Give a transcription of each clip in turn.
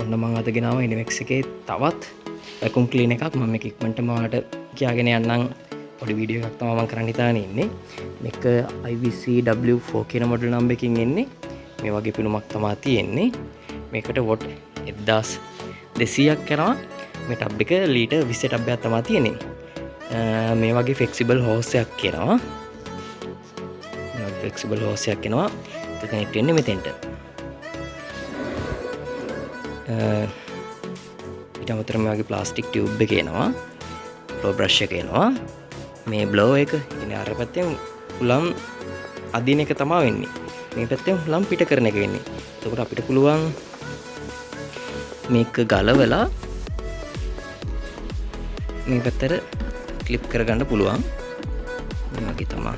ඔන්න මම අද ගෙනාව ඉනිමෙක්ස් එකේ තවත් වැකුම් ක්ලීන් එකක්. මම මේක ඉක්මනටම ඔයාලට කියාගෙන යන්නම්. පොඩි වීඩියෝ එකක් තමයි මම කරන්න හිතාගෙන ඉන්නේ. මේක IVC W4 කියන මොඩල් නම්බර් එකකින් එන්නේ. මේ වගේ පිනුමක් තමයි තියෙන්නේ. මේකට වොට් 1200ක් කරනවා. මේ ටබ් එක ලීටර් 20 ටබ් එකක් තමයි තියෙන්නේ. මේ වගේ ෆ්ලෙක්සිබල් හෝස් එකක් කියනවා. මේ ෆ්ලෙක්සිබල් හෝස් එකක් එනවා. ඒක කනෙක්ට් වෙන්නේ මෙතෙන්ට. ඊට අමතරව මේ වගේ ප්ලාස්ටික් ටියුබ් එක එනවා. ෆ්ලෝ බ්‍රෂ් එක එනවා. මේ බ්ලෝ එක ඉන්නේ අර පැත්තෙන් උලම් අදින එක තමයි වෙන්නේ. මේ පැත්තෙන් උලම් පිට කරන එක වෙන්නේ. එතකොට අපිට පුළුවන් මේක ගලවලා මේ පැත්තට ක්ලිප් කරගන්න පුළුවන්. මේ වගේ තමයි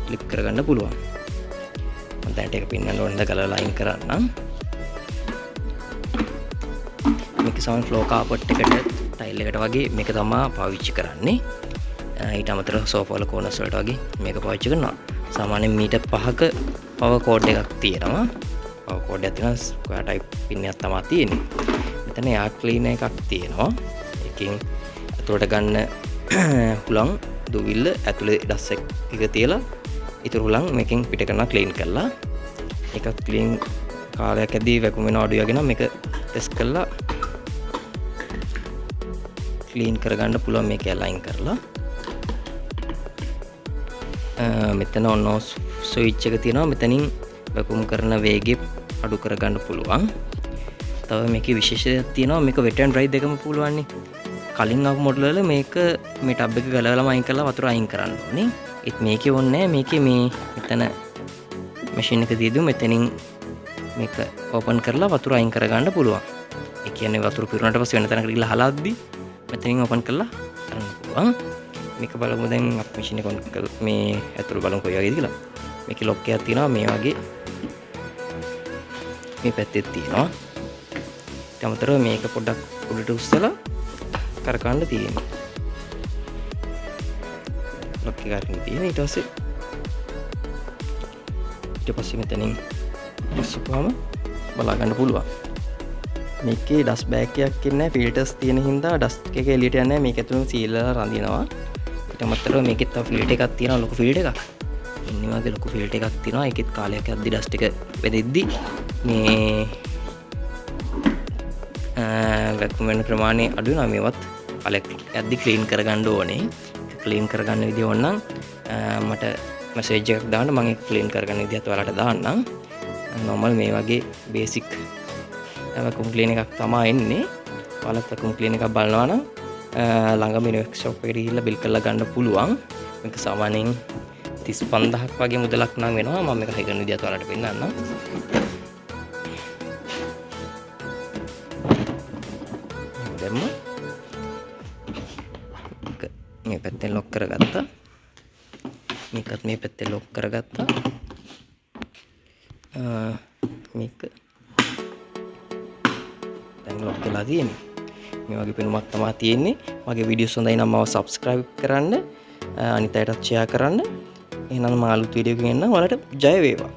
ක්ලිප් කරගන්න පුළුවන්. මම දැන් ඒක පින්නන්න ඕනද ගලවලා අයින් කරන්නම්. මේක සමන් ෆ්ලෝ කාපට් එකට ටයිල් එකට වගේ මේක තමයි පාවිච්චි කරන්නේ. ඊට අමතරව සෝෆා වල කෝනර්ස් වලට වගේ මේක පාවිච්චි කරනවා. සාමාන්‍යයෙන් මීටර් 5ක පවර් කෝඩ් එකක් තියෙනවා. පවර් කෝඩ් එකක් තියෙනවා ස්ක්වයර් ටයිප් පින් එකක් තමයි තියෙන්නේ. මෙතන එයා ක්ලීනර් එකක් තියෙනවා. එකකින් අතුලට ගන්න හුලං දුවිල්ල ඇතුලේ ඩස් එක තියලා ඉතුරු හුලං මේකෙන් පිට කරනවා ක්ලීන් කරලා. ඒක ක්ලීන් කාලයක් ඇද්දී වැකුම් වෙන අඩු යගෙන මේක ටෙස්ට් කරලා ක්ලීන් කරගන්න පුළුවන්. මේක අලයින් කරලා මෙතන ඔන් ඔෆ් ස්විච් එක තියෙනවා. මෙතනින් වැකුම් කරන වේගය අඩු කරගන්න පුළුවන්. තව මේකේ විශේෂයක් තියෙනවා. මේක වෙට් ඇන්ඩ් ඩ්‍රයි දෙකම පුළුවන් නේ. කලින් ආපු මොඩල් වල මේක මේ ටබ් එක ගලවලාම අයින් කරලා වතුර අයින් කරන්න ඕනේ. ඒත් මේකේ ඕනේ නැහැ. මේකේ මේ මෙතන මැෂින් එක තියදී මෙතනින් මේක ඕපන් කරලා වතුර අයින් කරගන්න පුළුවන්. ඒ කියන්නේ වතුර පිරුණාට පස්සේ වෙන තැනකට ගිහලා හලද්දී මෙතනින් ඕපන් කරලා කරන්න පුළුවන්. මේක බලමු දැන් අප මැෂින් එක ඔන් කරලා මේ ඇතුළ බලමු කොයි වගේද කියලා. මේකේ ලොක් එකක් තියෙනවා මේ වගේ. මේ පැත්තේ තියෙනවා. ඊට අමතරව මේක පොඩ්ඩක් උඩට උස්සලා කරකවන්න තියෙනවා. ලොක් එක අරින්න තියෙනවා. ඊට පස්සේ මෙතනින් උස්සපුවාම බලා ගන්න පුළුවන්. මේකේ ඩස්ට් බෑග් එකක් ඉන්නේ ෆිල්ටර්ස් තියෙන හින්දා ඩස්ට් එක එළියට යන්නේ නැහැ. මේක ඇතුළෙන් සීල්ලා රඳිනවා. ඊට අමතරව මේකෙත් තව ෆිල්ටර් එකක් තියෙනවා. ලොකු ෆිල්ටර් එකක්. ඉන්නේ වගේ ලොකු ෆිල්ටර් එකක් තියෙනවා. ඒකෙත් කාලයක් යද්දි ඩස්ට් එක වෙදෙද්දි මේ වැකුම් වෙන ප්‍රමාණය අඩු වෙනවා. මේවත් කාලයක් යද්දි ක්ලීන් කරගන්න ඕනේ. ක්ලීන් කරගන්න විදිය ඕනනම් මට මැසේජ් එකක් දාන්න. මම ඒක ක්ලීන් කරගන්න විදියත් ඔයාලට දාන්නම්. normal මේ වගේ බේසික් වැකුම් ක්ලීන් එකක් තමයි එන්නේ. ඔයාලත් වැකුම් ක්ලීන් එකක් බලනවා නම් ළඟම ඉනිමෙක්ස් ෂොප් එකට ගිහිල්ලා බිල් කරලා ගන්න පුළුවන්. මේක සාමාන්‍යයෙන් 35000ක් වගේ මුදලක් නම් වෙනවා. මම මේක හයි කරන විදියත් ඔයාලට පෙන්නන්නම්. දැම්ම මේ පැත්තෙන් ලොක් කරගත්තා. මේකත් මේ පැත්තෙන් ලොක් කරගත්තා. මේක දැන් ලොක් වෙලා තියෙන්නේ. මේ වගේ පෙනුමක් තමයි තියෙන්නේ. මගේ වීඩියෝස් හොඳයි නම් මාව subscribe කරන්න. අනිත් අයටත් share කරන්න. එහෙනම් මම අලුත් වීඩියෝ එකකින් එන්න ඔයාලට ජය වේවා.